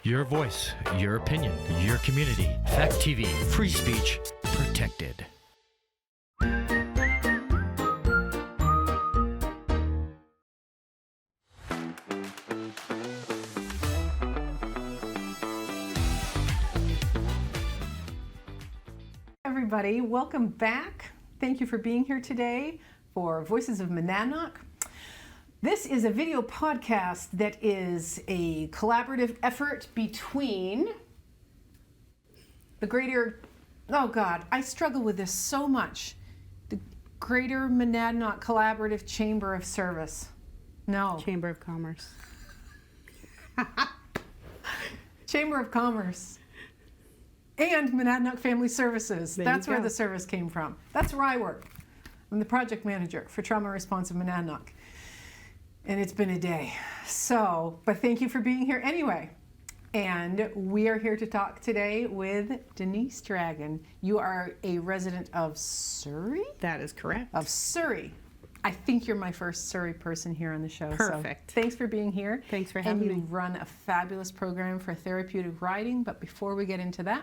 Your voice, your opinion, your community. Fact TV, free speech, protected. Everybody, welcome back. Thank you for being here today for Voices of Monadnock. This is a video podcast that is a collaborative effort between the Greater, oh God, I struggle with this so much. The Greater Monadnock Collaborative Chamber of Service. No. Chamber of Commerce. Chamber of Commerce. And Monadnock Family Services. That's where the service came from. That's where I work. I'm the project manager for Trauma Response of Monadnock. And it's been a day. So, but thank you for being here anyway. And we are here to talk today with Denise Dragon. You are a resident of Surrey? That is correct. Of Surrey. I think you're my first Surrey person here on the show. Perfect. So thanks for being here. Thanks for having me. And you run a fabulous program for therapeutic riding. But before we get into that,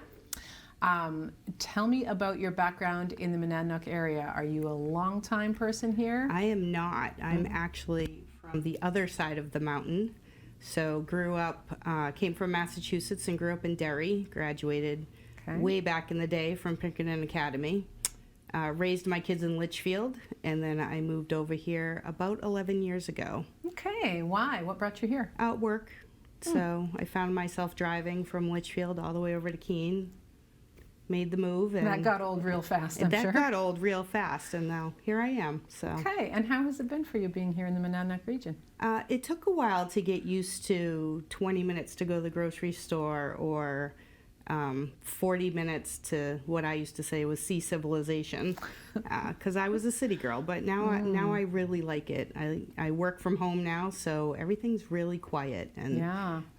tell me about your background in the Monadnock area. Are you a long-time person here? I am not. I'm actually from the other side of the mountain. So grew up, came from Massachusetts and grew up in Derry. Graduated way back in the day from Pinkerton Academy. Raised my kids in Litchfield, and then I moved over here about 11 years ago. Okay, why? What brought you here? Out work. So I found myself driving from Litchfield all the way over to Keene. Made the move. And that got old real fast, I'm sure. That got old real fast, and now here I am. So. Okay, and how has it been for you being here in the Monadnock region? It took a while to get used to 20 minutes to go to the grocery store, or 40 minutes to what I used to say was see civilization, because I was a city girl. But now, I really like it. I work from home now, so everything's really quiet, and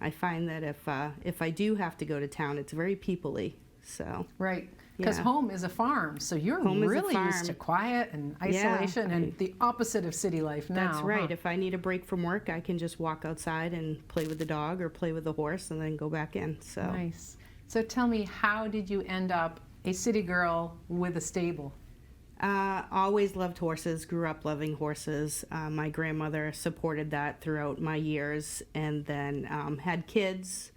I find that if I do have to go to town, it's very people-y. So right, because home is a farm, so you're really used to quiet and isolation and the opposite of city life now. That's right. If I need a break from work, I can just walk outside and play with the dog or play with the horse and then go back in. So nice. So tell me, how did you end up a city girl with a stable? Always loved horses, grew up loving horses. My grandmother supported that throughout my years, and then had kids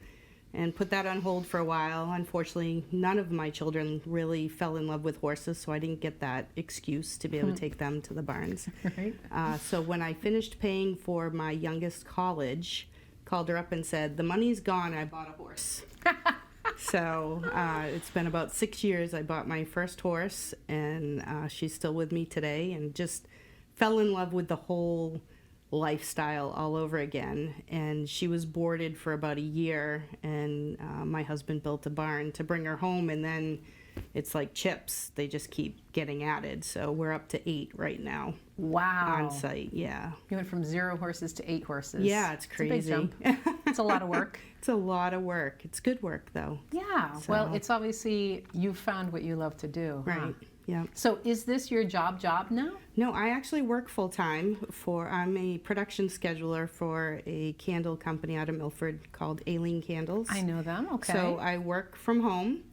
and put that on hold for a while. Unfortunately, none of my children really fell in love with horses, so I didn't get that excuse to be able to take them to the barns. Right. So when I finished paying for my youngest college, called her up and said, "The money's gone, I bought a horse." So it's been about 6 years. I bought my first horse, and she's still with me today, and just fell in love with the whole lifestyle all over again. And she was boarded for about a year, and my husband built a barn to bring her home, and then it's like chips, they just keep getting added. So we're up to 8 right now. Wow. On site. You went from 0 horses to 8 horses. Yeah, it's crazy. It's a big jump. It's a lot of work. It's a lot of work. It's good work though. Yeah. So. Well, it's obviously you found what you love to do. Right. Yeah. So is this your job now? No, I actually work full time I'm a production scheduler for a candle company out of Milford called Aileen Candles. I know them. Okay. So I work from home,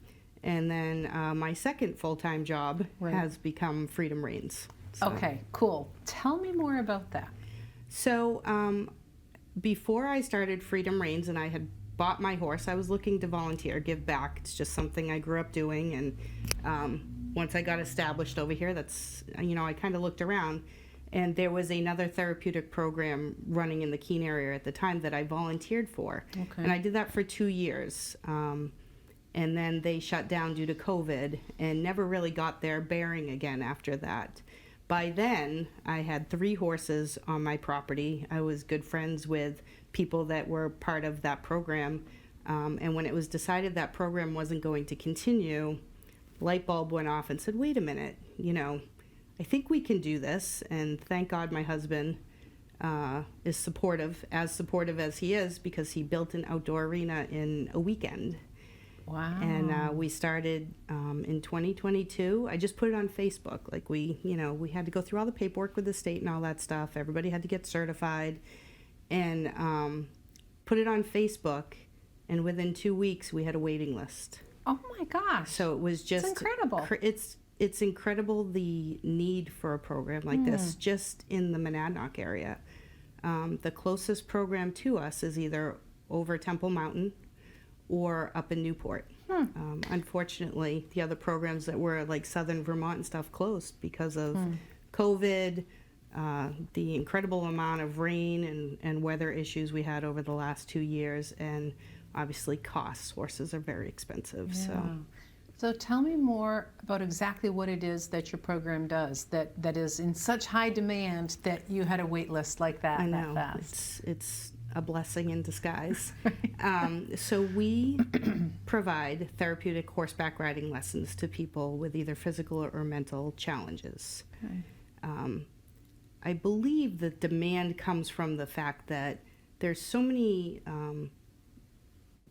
and then my second full-time job has become Freedom Reins. So. Okay, cool. Tell me more about that. So before I started Freedom Reins and I had bought my horse, I was looking to volunteer, give back. It's just something I grew up doing, and once I got established over here, that's, I kind of looked around, and there was another therapeutic program running in the Keene area at the time that I volunteered for. Okay. And I did that for 2 years. And then they shut down due to COVID and never really got their bearing again after that. By then, I had 3 horses on my property. I was good friends with people that were part of that program. And when it was decided that program wasn't going to continue, light bulb went off and said, wait a minute, I think we can do this. And thank God my husband is supportive as he is, because he built an outdoor arena in a weekend. Wow. And we started in 2022. I just put it on Facebook. Like we had to go through all the paperwork with the state and all that stuff. Everybody had to get certified, and put it on Facebook. and within 2 weeks we had a waiting list. Oh my gosh. So it was just it's incredible. It's incredible the need for a program like this just in the Monadnock area. The closest program to us is either over Temple Mountain or up in Newport. Unfortunately, the other programs that were like Southern Vermont and stuff closed because of COVID, the incredible amount of rain and weather issues we had over the last 2 years, and obviously costs. Horses are very expensive. Yeah. So tell me more about exactly what it is that your program does that is in such high demand that you had a wait list like that. I know. That fast. It's a blessing in disguise. So we provide therapeutic horseback riding lessons to people with either physical or mental challenges. Okay. I believe the demand comes from the fact that there's so many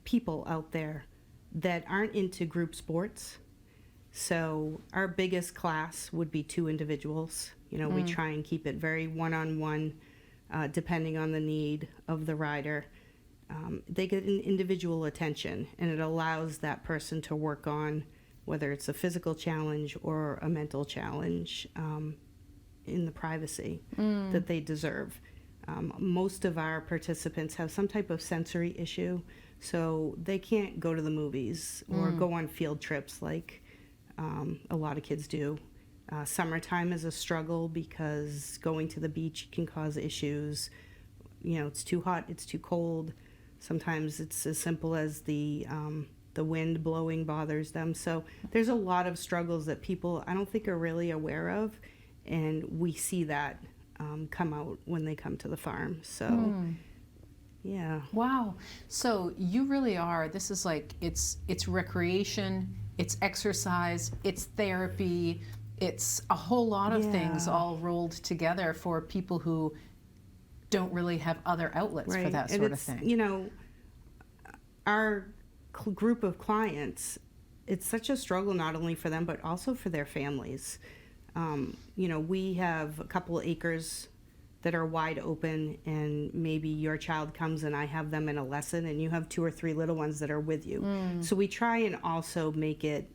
people out there that aren't into group sports. So our biggest class would be 2 individuals. You know, we try and keep it very one-on-one, depending on the need of the rider. They get an individual attention, and it allows that person to work on whether it's a physical challenge or a mental challenge in the privacy that they deserve. Most of our participants have some type of sensory issue, so they can't go to the movies or go on field trips like a lot of kids do. Summertime is a struggle because going to the beach can cause issues. You know, it's too hot, it's too cold. Sometimes it's as simple as the wind blowing bothers them. So there's a lot of struggles that people, I don't think, are really aware of, and we see that come out when they come to the farm. So yeah. Wow. So you really are, this is like, it's recreation, it's exercise, it's therapy, it's a whole lot of things all rolled together for people who don't really have other outlets for that sort of thing. You know, our group of clients, it's such a struggle not only for them but also for their families. You know, we have a couple of acres that are wide open, and maybe your child comes and I have them in a lesson and you have 2 or 3 little ones that are with you. So we try and also make it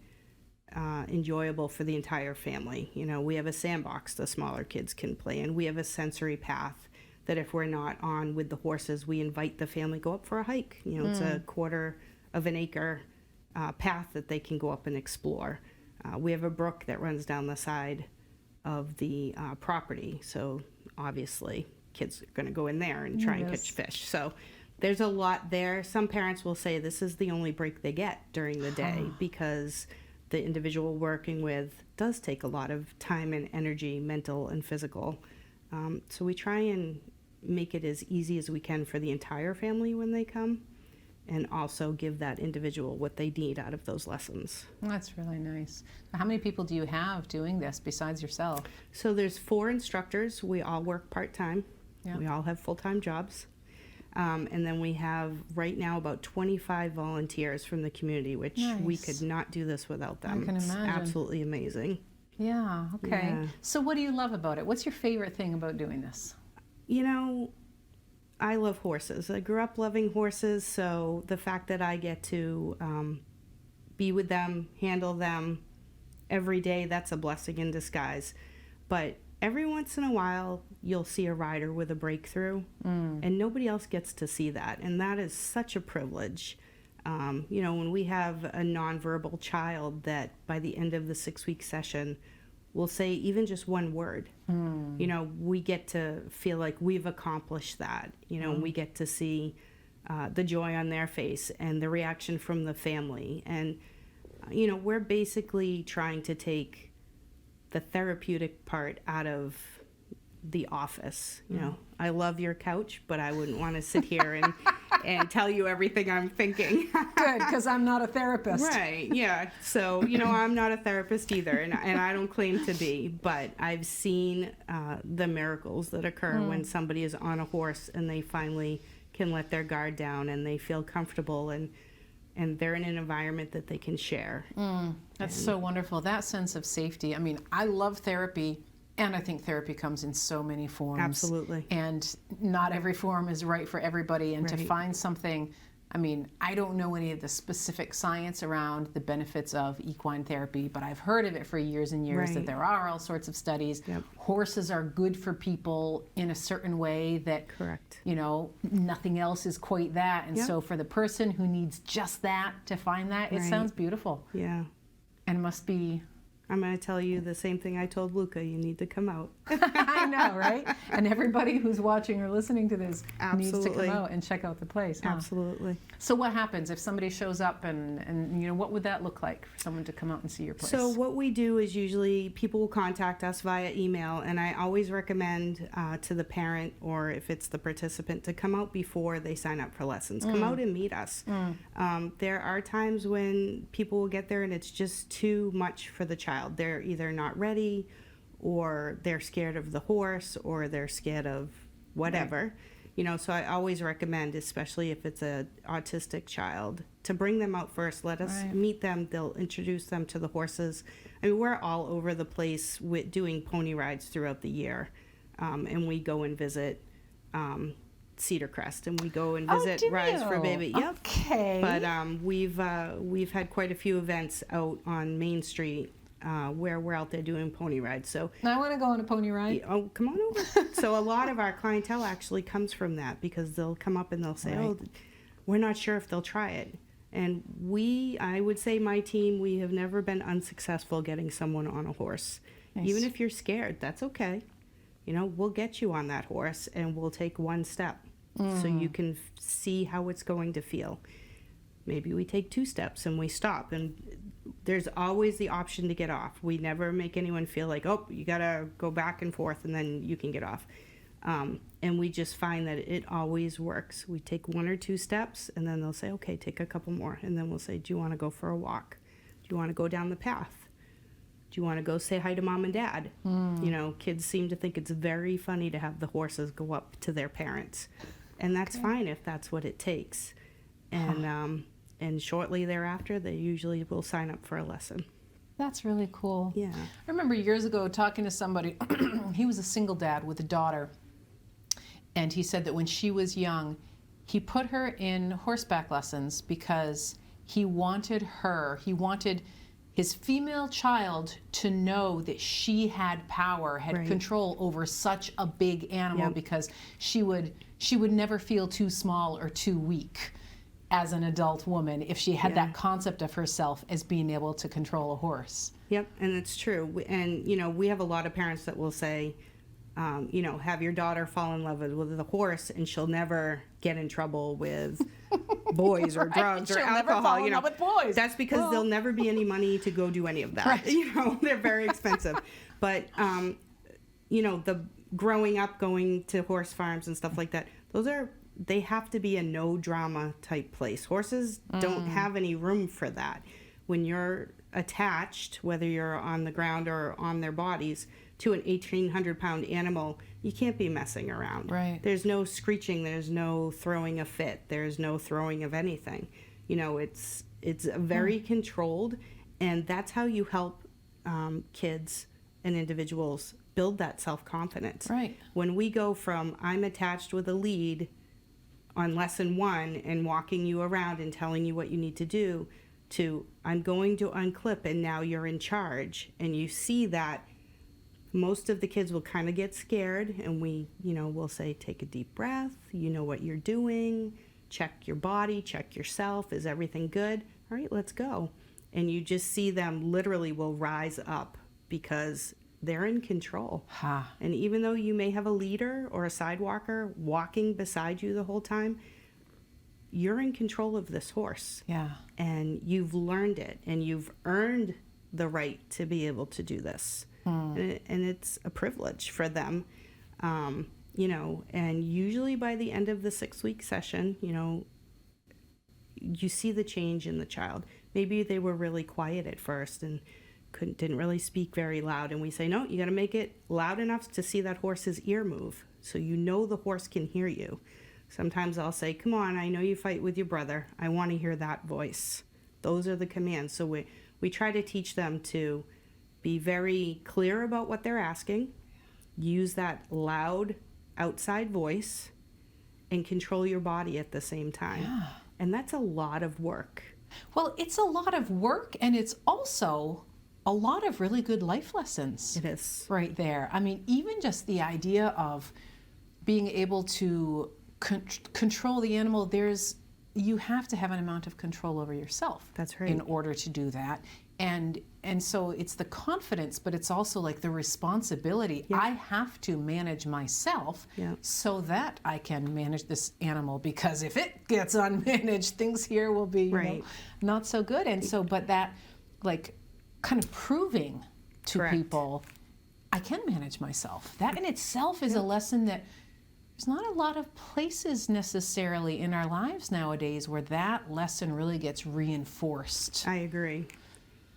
enjoyable for the entire family. You know, we have a sandbox the smaller kids can play in. We have a sensory path that if we're not on with the horses, we invite the family go up for a hike. You know, it's a 1/4 of an acre path that they can go up and explore. We have a brook that runs down the side of the property, so obviously kids are going to go in there and try and catch fish. So there's a lot there. Some parents will say this is the only break they get during the day because the individual working with does take a lot of time and energy, mental and physical. So we try and make it as easy as we can for the entire family when they come, and also give that individual what they need out of those lessons. That's really nice. How many people do you have doing this besides yourself? So there's 4 instructors. We all work part-time. Yeah. We all have full-time jobs. And then we have right now about 25 volunteers from the community, which we could not do this without them. I can imagine. It's absolutely amazing. Yeah, okay. Yeah. So what do you love about it? What's your favorite thing about doing this? You know, I love horses. I grew up loving horses, so the fact that I get to be with them, handle them every day, that's a blessing in disguise. But every once in a while, you'll see a rider with a breakthrough, and nobody else gets to see that, and that is such a privilege. You know, when we have a nonverbal child that by the end of the 6-week session will say even just one word, you know, we get to feel like we've accomplished that, you know, and we get to see the joy on their face and the reaction from the family. And, you know, we're basically trying to take the therapeutic part out of the office. You know, I love your couch, but I wouldn't want to sit here and tell you everything I'm thinking. Good, because I'm not a therapist. Right, yeah. So, you know, I'm not a therapist either, and I don't claim to be, but I've seen the miracles that occur when somebody is on a horse and they finally can let their guard down and they feel comfortable and they're in an environment that they can share. That's so wonderful. That sense of safety. I mean, I love therapy, and I think therapy comes in so many forms. Absolutely. And not every form is right for everybody. And to Right. find something I mean, I don't know any of the specific science around the benefits of equine therapy, but I've heard of it for years and years, that there are all sorts of studies. Yep. Horses are good for people in a certain way that, Correct. you know, nothing else is quite that. And Yep. so for the person who needs just that to find that, it Right. sounds beautiful. Yeah. And it must be... I'm going to tell you the same thing I told Luca. You need to come out. I know, right? And everybody who's watching or listening to this needs to Absolutely. come out and check out the place. Huh? Absolutely. So what happens if somebody shows up and you know, what would that look like for someone to come out and see your place? So what we do is usually people will contact us via email, and I always recommend to the parent, or if it's the participant, to come out before they sign up for lessons. Come out and meet us. There are times when people will get there and it's just too much for the child. They're either not ready, or they're scared of the horse, or they're scared of whatever. Right. You know, so I always recommend, especially if it's an autistic child, to bring them out first. Let us Right. meet them. They'll introduce them to the horses. I mean, we're all over the place with doing pony rides throughout the year. And we go and visit Cedar Crest, and we go and visit Rise for Baby. Yep. Okay. But we've had quite a few events out on Main Street where we're out there doing pony rides. So I want to go on a pony ride. oh, come on over. So a lot of our clientele actually comes from that, because they'll come up and they'll say, Right. oh, we're not sure if they'll try it. And I would say my team, we have never been unsuccessful getting someone on a horse. Nice. Even if you're scared, that's okay. You know, we'll get you on that horse and we'll take one step so you can see how it's going to feel. Maybe we take 2 steps and we stop, and there's always the option to get off. We never make anyone feel like, oh, you gotta go back and forth and then you can get off. And we just find that it always works. We take 1 or 2 steps, and then they'll say, okay, take a couple more. And then we'll say, do you want to go for a walk? Do you want to go down the path? Do you want to go say hi to mom and dad? You know, kids seem to think it's very funny to have the horses go up to their parents. And that's fine if that's what it takes. And shortly thereafter, they usually will sign up for a lesson. That's really cool. Yeah. I remember years ago talking to somebody, he was a single dad with a daughter, and he said that when she was young, he put her in horseback lessons because he wanted his female child to know that she had power, had Right. control over such a big animal, Yep. because she would never feel too small or too weak as an adult woman if she had Yeah. that concept of herself as being able to control a horse. Yep, and it's true. And, you know, we have a lot of parents that will say, you know, have your daughter fall in love with a horse and she'll never get in trouble with boys or Right, drugs or she'll never alcohol. fall in You know, love with boys. That's because Well. there'll never be any money to go do any of that. Right. You know, they're very expensive. But, you know, the growing up, going to horse farms and stuff like that, they have to be a no drama type place. Horses don't have any room for that. When you're attached, whether you're on the ground or on their bodies, to an 1,800-pound animal, you can't be messing around. Right. There's no screeching. There's no throwing a fit. There's no throwing of anything. You know, it's very controlled, and that's how you help kids and individuals build that self-confidence. Right. When we go from I'm attached with a lead on lesson 1 and walking you around and telling you what you need to do, to I'm going to unclip and now you're in charge, and you see that, most of the kids will kind of get scared, and we'll say, take a deep breath, you know what you're doing, check your body, check yourself, is everything good? All right, let's go. And you just see them literally will rise up because they're in control. Ha. And even though you may have a leader or a sidewalker walking beside you the whole time, you're in control of this horse. Yeah. And you've learned it, and you've earned the right to be able to do this. And it's a privilege for them, you know, and usually by the end of the 6-week session, you know, you see the change in the child. Maybe they were really quiet at first and didn't really speak very loud, and we say, no, you got to make it loud enough to see that horse's ear move so you know the horse can hear you. Sometimes I'll say, come on, I know you fight with your brother, I want to hear that voice. Those are the commands. So we try to teach them to be very clear about what they're asking, use that loud outside voice, and control your body at the same time. Yeah. And that's a lot of work. Well, it's a lot of work, and it's also a lot of really good life lessons. It is. Right there. I mean, even just the idea of being able to control the animal, you have to have an amount of control over yourself. That's right. In order to do that. And so it's the confidence, but it's also like the responsibility. Yeah. I have to manage myself so that I can manage this animal, because if it gets unmanaged, things here will be not so good. And so, but that like kind of proving to people, I can manage myself. That in itself is a lesson that there's not a lot of places necessarily in our lives nowadays where that lesson really gets reinforced. I agree.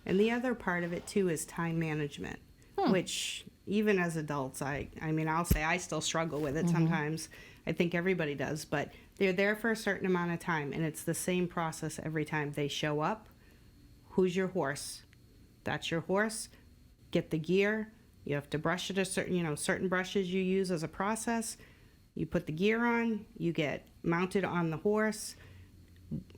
And the other part of it too is time management, which even as adults, I mean, I'll say I still struggle with it sometimes. I think everybody does, but they're there for a certain amount of time, and it's the same process every time. They show up. Who's your horse? That's your horse. Get the gear. You have to brush it a certain brushes you use as a process. You put the gear on. You get mounted on the horse.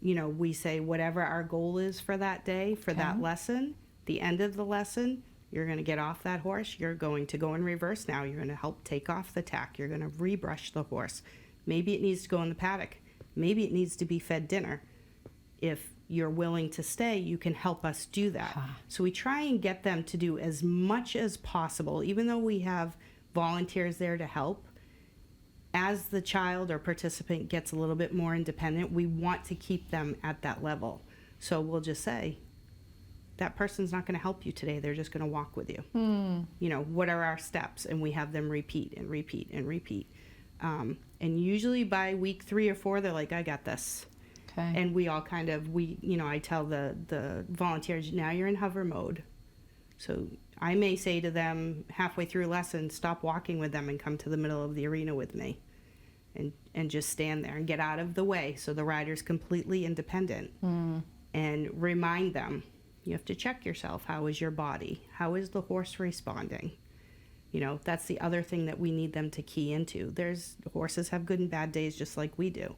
We say whatever our goal is for that day, for that lesson, the end of the lesson, you're going to get off that horse. You're going to go in reverse now. You're going to help take off the tack. You're going to rebrush the horse. Maybe it needs to go in the paddock. Maybe it needs to be fed dinner. If you're willing to stay, you can help us do that. So we try and get them to do as much as possible, even though we have volunteers there to help. As the child or participant gets a little bit more independent, we want to keep them at that level. So we'll just say, that person's not going to help you today. They're just going to walk with you. What are our steps? And we have them repeat and repeat and repeat. And usually by week 3 or 4, they're like, I got this. Okay. And we all kind of, I tell the volunteers, now you're in hover mode. So I may say to them halfway through a lesson, stop walking with them and come to the middle of the arena with me. And just stand there and get out of the way so the rider's completely independent. And remind them, you have to check yourself. How is your body? How is the horse responding? That's the other thing that we need them to key into. Horses have good and bad days just like we do.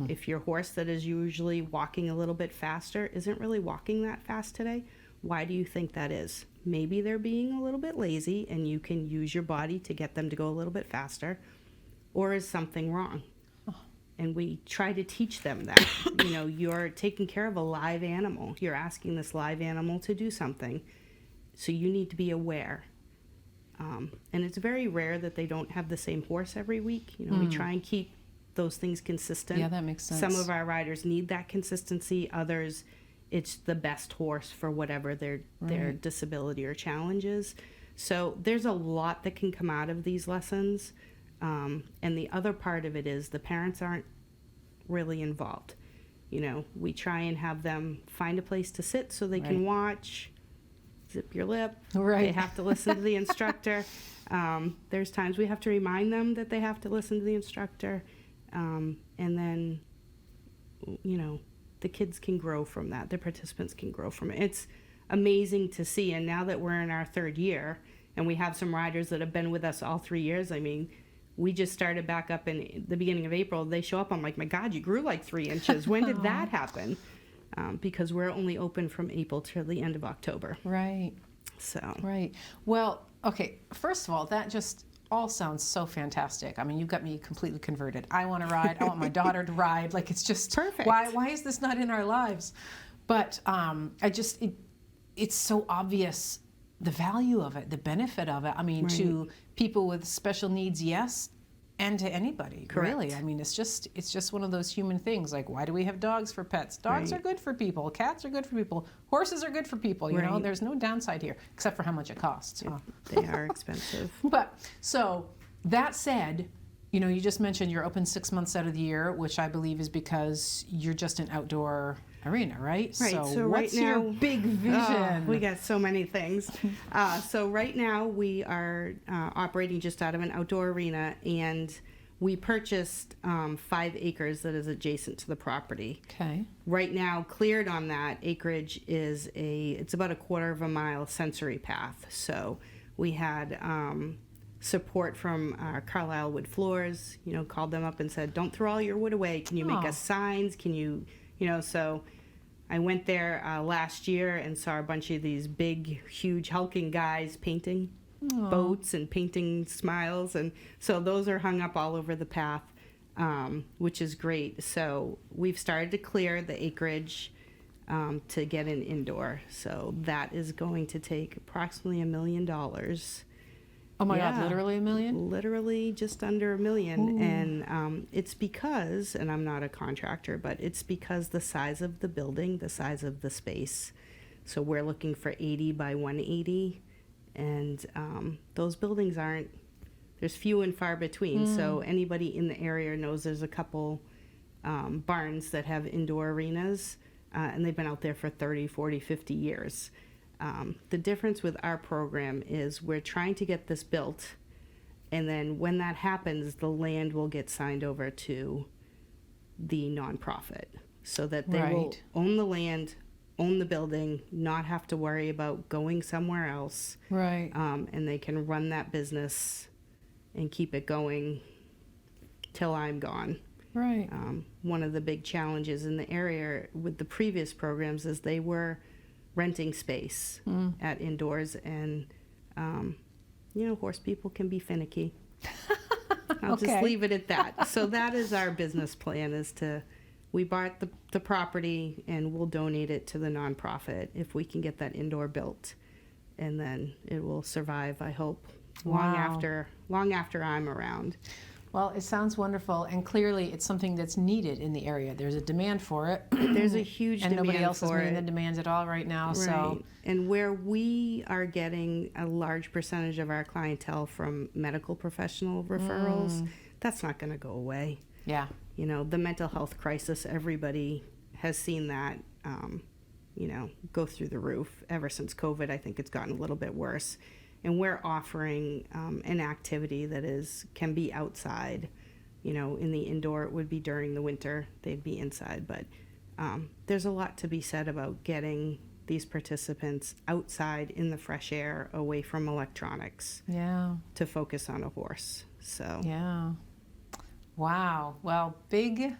If your horse that is usually walking a little bit faster isn't really walking that fast today, why do you think that is? Maybe they're being a little bit lazy and you can use your body to get them to go a little bit faster. Or is something wrong? And we try to teach them that. You're taking care of a live animal. You're asking this live animal to do something. So you need to be aware. And it's very rare that they don't have the same horse every week. We try and keep those things consistent. Yeah, that makes sense. Some of our riders need that consistency. Others, it's the best horse for whatever their disability or challenge is. So there's a lot that can come out of these lessons. And the other part of it is the parents aren't really involved. We try and have them find a place to sit so they can watch, zip your lip. They have to listen to the instructor. There's times we have to remind them that they have to listen to the instructor. And then, the kids can grow from that. The participants can grow from it. It's amazing to see. And now that we're in our 3rd year and we have some riders that have been with us all 3 years, I mean, we just started back up in the beginning of April. They show up, I'm like, my God, you grew like 3 inches. When did that happen? Because we're only open from April to the end of October. Right. So. Right. Well, okay, first of all, that just all sounds so fantastic. I mean, you've got me completely converted. I want to ride. I want my daughter to ride. Like, it's just perfect. Why is this not in our lives? But it's so obvious, the value of it, the benefit of it. I mean, to people with special needs, yes, and to anybody, really. I mean, it's just one of those human things. Like, why do we have dogs for pets? Dogs are good for people. Cats are good for people. Horses are good for people. You know, there's no downside here, except for how much it costs. They are expensive. But so that said, you just mentioned you're open 6 months out of the year, which I believe is because you're just an outdoor arena, right? Right. So what's right now, your big vision? We got so many things. So right now we are operating just out of an outdoor arena, and we purchased 5 acres that is adjacent to the property. Okay. Right now, cleared on that acreage is it's about a 1/4 mile sensory path. So we had support from Carlisle Wood Floors, called them up and said, don't throw all your wood away. Can you make us signs? Can you So I went there last year and saw a bunch of these big, huge, hulking guys painting boats and painting smiles. And so those are hung up all over the path, which is great. So we've started to clear the acreage to get an indoor. So that is going to take approximately $1 million. Oh my God, literally $1 million? Literally just under $1 million. Ooh. And it's because, and I'm not a contractor, but it's because the size of the building, the size of the space. So we're looking for 80 by 180. And those buildings there's few and far between. So anybody in the area knows there's a couple barns that have indoor arenas, and they've been out there for 30, 40, 50 years. The difference with our program is we're trying to get this built, and then when that happens, the land will get signed over to the nonprofit so that they will own the land, own the building, not have to worry about going somewhere else. Right. And they can run that business and keep it going till I'm gone. Right. One of the big challenges in the area with the previous programs is they were renting space at indoors, and horse people can be finicky. I'll just leave it at that. So that is our business plan, is we bought the property and we'll donate it to the nonprofit if we can get that indoor built, and then it will survive, I hope, long after I'm around. Well, it sounds wonderful, and clearly it's something that's needed in the area. There's a demand for it. There's a huge demand for it. And nobody else is meeting the demands at all right now. Right. So. And where we are getting a large percentage of our clientele from medical professional referrals, that's not going to go away. Yeah. The mental health crisis, everybody has seen that, go through the roof. Ever since COVID, I think it's gotten a little bit worse. And we're offering an activity that can be outside. In the indoor, it would be during the winter. They'd be inside. But there's a lot to be said about getting these participants outside in the fresh air, away from electronics. Yeah. To focus on a horse. So. Yeah. Wow. Well, big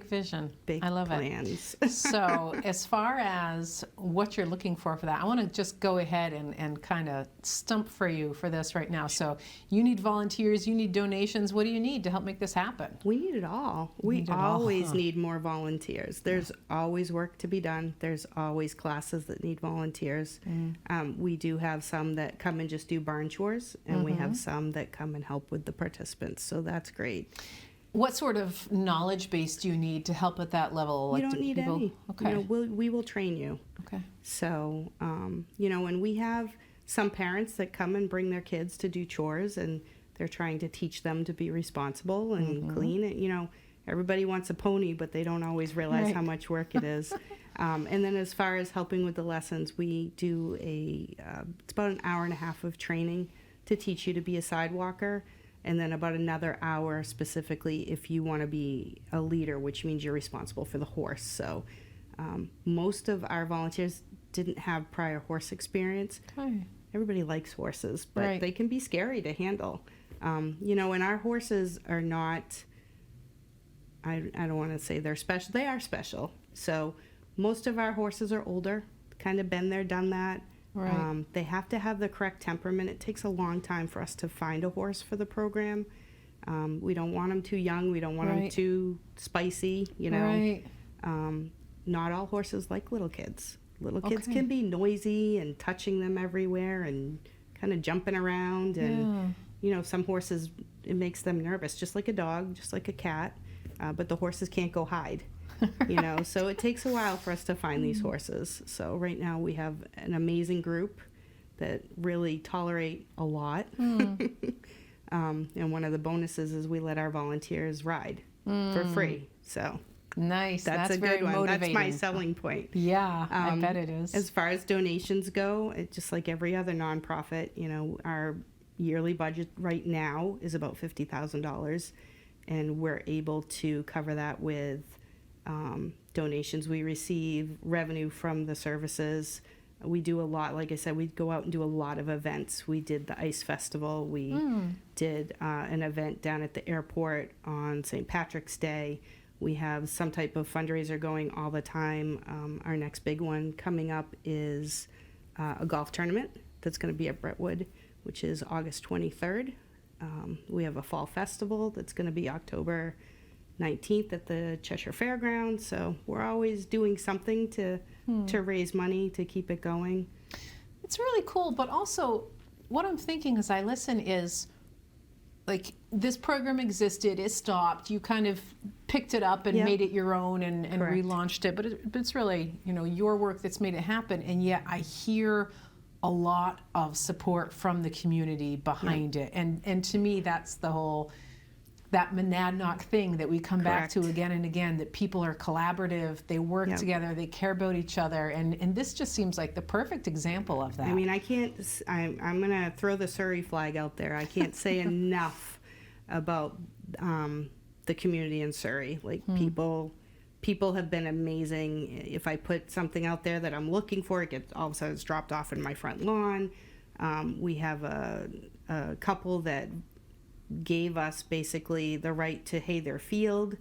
vision. I love plans. It. So as far as what you're looking for that, I want to just go ahead and kind of stump for you for this right now. So you need volunteers, you need donations. What do you need to help make this happen? We need it all. We always need more volunteers. There's always work to be done. There's always classes that need volunteers. We do have some that come and just do barn chores, and we have some that come and help with the participants. So that's great. What sort of knowledge base do you need to help at that level? You don't need any. Okay. We will train you. Okay. So, and we have some parents that come and bring their kids to do chores, and they're trying to teach them to be responsible and clean. Everybody wants a pony, but they don't always realize how much work it is. And then as far as helping with the lessons, we do it's about an hour and a half of training to teach you to be a sidewalker. And then about another hour specifically if you want to be a leader, which means you're responsible for the horse. So most of our volunteers didn't have prior horse experience. Okay. Everybody likes horses, but they can be scary to handle. And our horses are not, I don't want to say they're special. They are special. So most of our horses are older, kind of been there, done that. Right. They have to have the correct temperament. It takes a long time for us to find a horse for the program. We don't want them too young. We don't want them too spicy, Right. Not all horses like little kids. Little kids can be noisy and touching them everywhere and kind of jumping around. And, some horses, it makes them nervous, just like a dog, just like a cat. But the horses can't go hide. So it takes a while for us to find these horses. So right now we have an amazing group that really tolerate a lot. And one of the bonuses is we let our volunteers ride for free. So nice. That's a very good one. Motivating. That's my selling point. Yeah, I bet it is. As far as donations go, it's just like every other nonprofit. Our yearly budget right now is about $50,000, and we're able to cover that with donations we receive, revenue from the services. We do a lot, like I said, we go out and do a lot of events. We did the ice festival. We did an event down at the airport on St. Patrick's Day. We have some type of fundraiser going all the time. Our next big one coming up is a golf tournament that's going to be at Brentwood, which is August 23rd. We have a fall festival that's going to be October 19th at the Cheshire Fairgrounds. So we're always doing something to raise money to keep it going. It's really cool, but also what I'm thinking as I listen is, like, this program existed, it stopped, you kind of picked it up and made it your own and relaunched it, but it's really, you know, your work that's made it happen, and yet I hear a lot of support from the community behind it, and to me that's the whole, that Monadnock thing that we come back to again and again, that people are collaborative, they work together, they care about each other, and this just seems like the perfect example of that. I mean, I'm going to throw the Surrey flag out there. I can't say enough about the community in Surrey. Like, people have been amazing. If I put something out there that I'm looking for, it gets, all of a sudden it's dropped off in my front lawn. We have a couple that gave us basically the right to hay their field,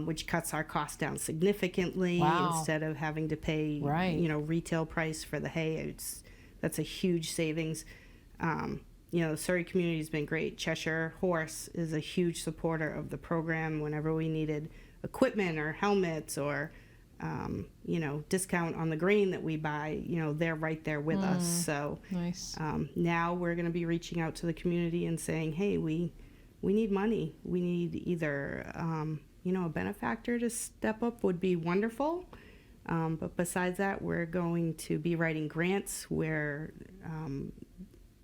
which cuts our costs down significantly. Instead of having to pay you know, retail price for the hay. That's a huge savings. You know, the Surrey community has been great. Cheshire Horse is a huge supporter of the program. Whenever we needed equipment or helmets or you know, discount on the grain that we buy, you know, they're right there with us. So nice. Now we're going to be reaching out to the community and saying, hey, we need money. We need either, you know, a benefactor to step up would be wonderful. But besides that, we're going to be writing grants. We're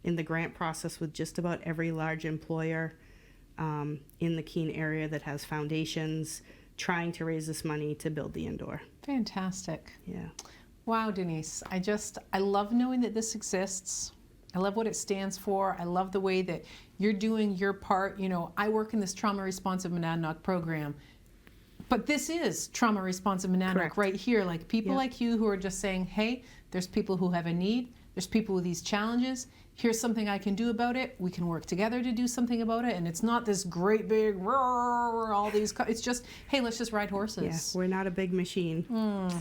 in the grant process with just about every large employer in the Keene area that has foundations, trying to raise this money to build the indoor. Fantastic. Yeah. Wow, Denise. I love knowing that this exists. I love what it stands for. I love the way that you're doing your part. You know, I work in this trauma responsive Monadnock program, but this is trauma responsive Monadnock right here. Like, people like you who are just saying, hey, there's people who have a need. There's people with these challenges. Here's something I can do about it. We can work together to do something about it. And it's not this great big roar, all these, it's just, hey, let's just ride horses. Yeah, we're not a big machine.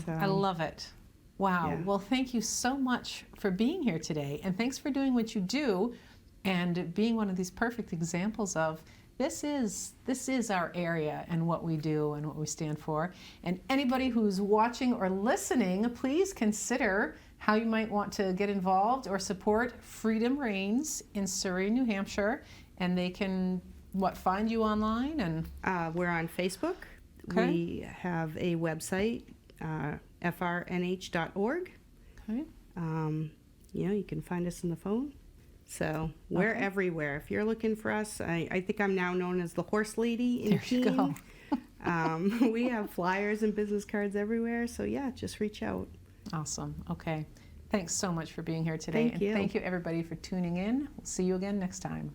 So. I love it. Wow. Yeah. Well, thank you so much for being here today. And thanks for doing what you do and being one of these perfect examples of this is our area and what we do and what we stand for. And anybody who's watching or listening, please consider how you might want to get involved or support Freedom Reigns in Surrey, New Hampshire. And they can, find you online? And we're on Facebook. Okay. We have a website, frnh.org. Okay. You know, you can find us on the phone. So we're everywhere. If you're looking for us, I think I'm now known as the Horse Lady in Keene. There you go. We have flyers and business cards everywhere. So yeah, just reach out. Awesome. Okay. Thanks so much for being here today. Thank you. And thank you, everybody, for tuning in. We'll see you again next time.